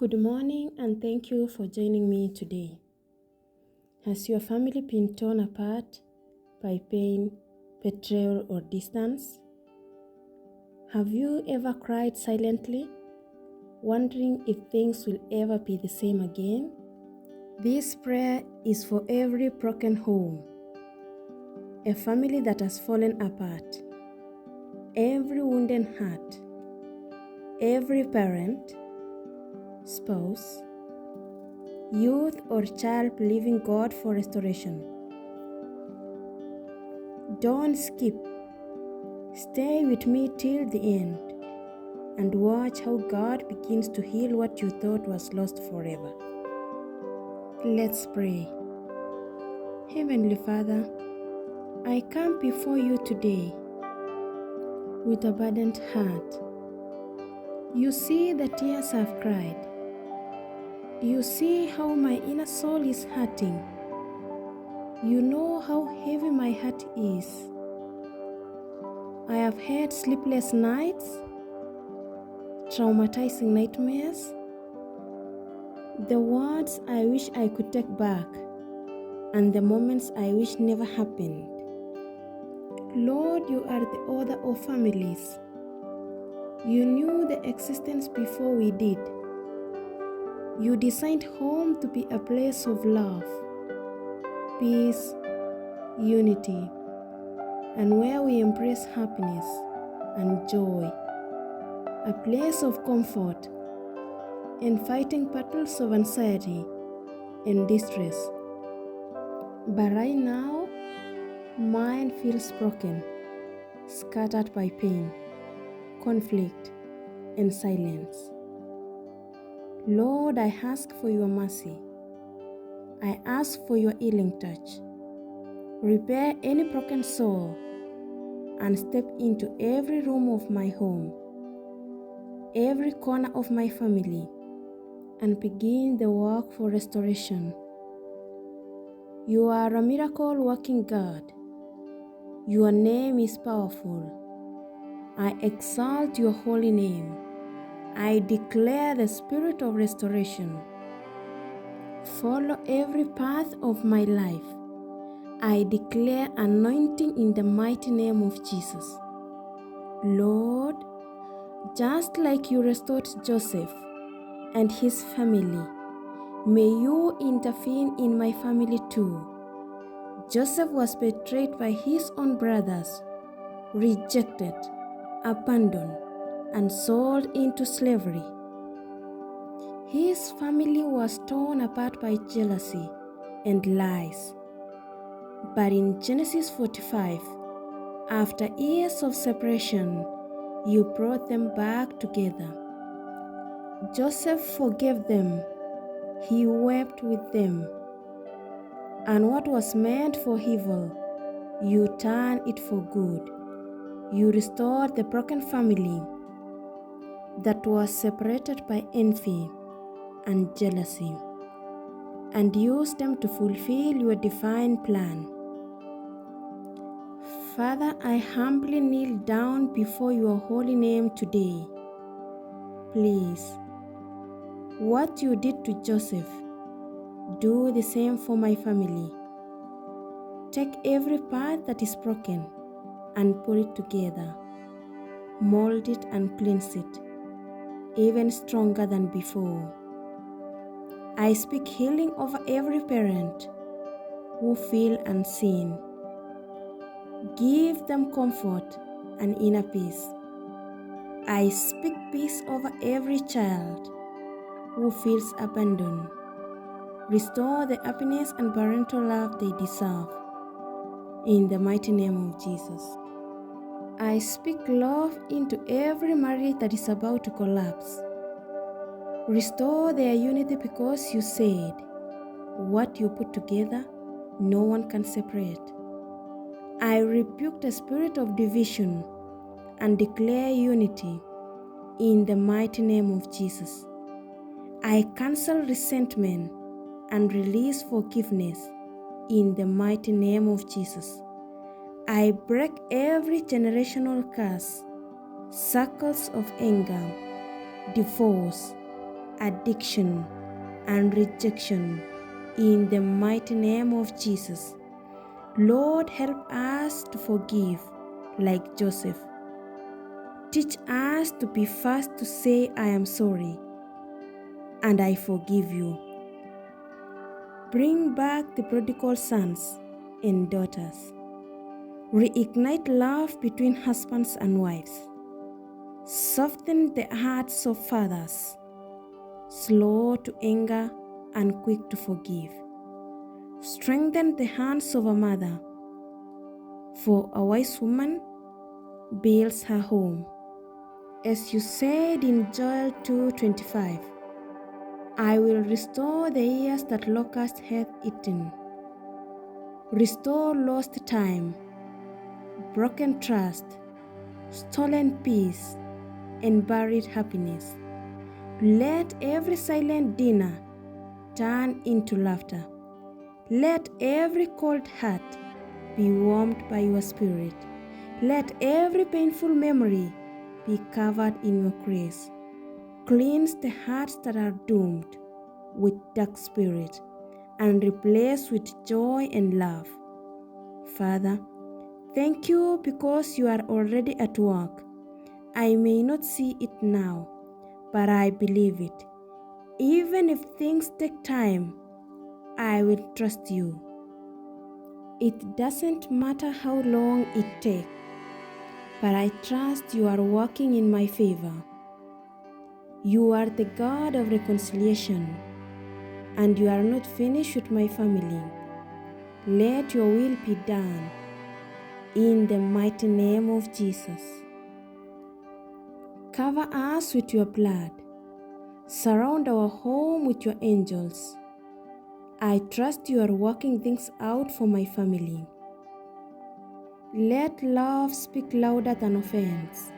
Good morning and thank you for joining me today. Has your family been torn apart by pain, betrayal, or distance? Have you ever cried silently, wondering if things will ever be the same again? This prayer is for every broken home, a family that has fallen apart, every wounded heart, every parent, spouse, youth, or child believing God for restoration. Don't skip. Stay with me till the end and watch how God begins to heal what you thought was lost forever. Let's pray. Heavenly Father, I come before you today with a burdened heart. You see the tears I've cried. You see how my inner soul is hurting. You know how heavy my heart is. I have had sleepless nights, traumatizing nightmares, the words I wish I could take back, and the moments I wish never happened. Lord, you are the author of families. You knew the existence before we did. You designed home to be a place of love, peace, unity, and where we embrace happiness and joy, a place of comfort in fighting battles of anxiety and distress. But right now, mine feels broken, scattered by pain, conflict, and silence. Lord, I ask for your mercy. I ask for your healing touch. Repair any broken soul and step into every room of my home, every corner of my family, and begin the work for restoration. You are a miracle working God. Your name is powerful. I exalt your holy name. I declare the spirit of restoration. Follow every path of my life. I declare anointing in the mighty name of Jesus. Lord, just like you restored Joseph and his family, may you intervene in my family too. Joseph was betrayed by his own brothers, rejected, abandoned, and sold into slavery. His family was torn apart by jealousy and lies. But in Genesis 45, after years of separation, you brought them back together. Joseph forgave them. He wept with them. And what was meant for evil, you turned it for good. You restored the broken family that was separated by envy and jealousy, and used them to fulfill your divine plan. Father, I humbly kneel down before your holy name today. Please, what you did to Joseph, do the same for my family. Take every part that is broken and put it together. Mold it and cleanse it, even stronger than before. I speak healing over every parent who feel unseen. Give them comfort and inner peace. I speak peace over every child who feels abandoned. Restore the happiness and parental love they deserve. In the mighty name of Jesus. I speak love into every marriage that is about to collapse. Restore their unity because you said, what you put together, no one can separate. I rebuke the spirit of division and declare unity in the mighty name of Jesus. I cancel resentment and release forgiveness in the mighty name of Jesus. I break every generational curse, circles of anger, divorce, addiction, and rejection in the mighty name of Jesus. Lord, help us to forgive like Joseph. Teach us to be fast to say, I am sorry and I forgive you. Bring back the prodigal sons and daughters. Reignite love between husbands and wives. Soften the hearts of fathers, slow to anger and quick to forgive. Strengthen the hands of a mother, for a wise woman builds her home. As you said in Joel 2:25, I will restore the years that locust hath eaten. Restore lost time, broken trust, stolen peace, and buried happiness. Let every silent dinner turn into laughter. Let every cold heart be warmed by your spirit. Let every painful memory be covered in your grace. Cleanse the hearts that are doomed with dark spirit and replace with joy and love. Father, thank you because you are already at work. I may not see it now, but I believe it. Even if things take time, I will trust you. It doesn't matter how long it takes, but I trust you are working in my favor. You are the God of reconciliation, and you are not finished with my family. Let your will be done. In the mighty name of Jesus. Cover us with your blood. Surround our home with your angels. I trust you are working things out for my family. Let love speak louder than offense.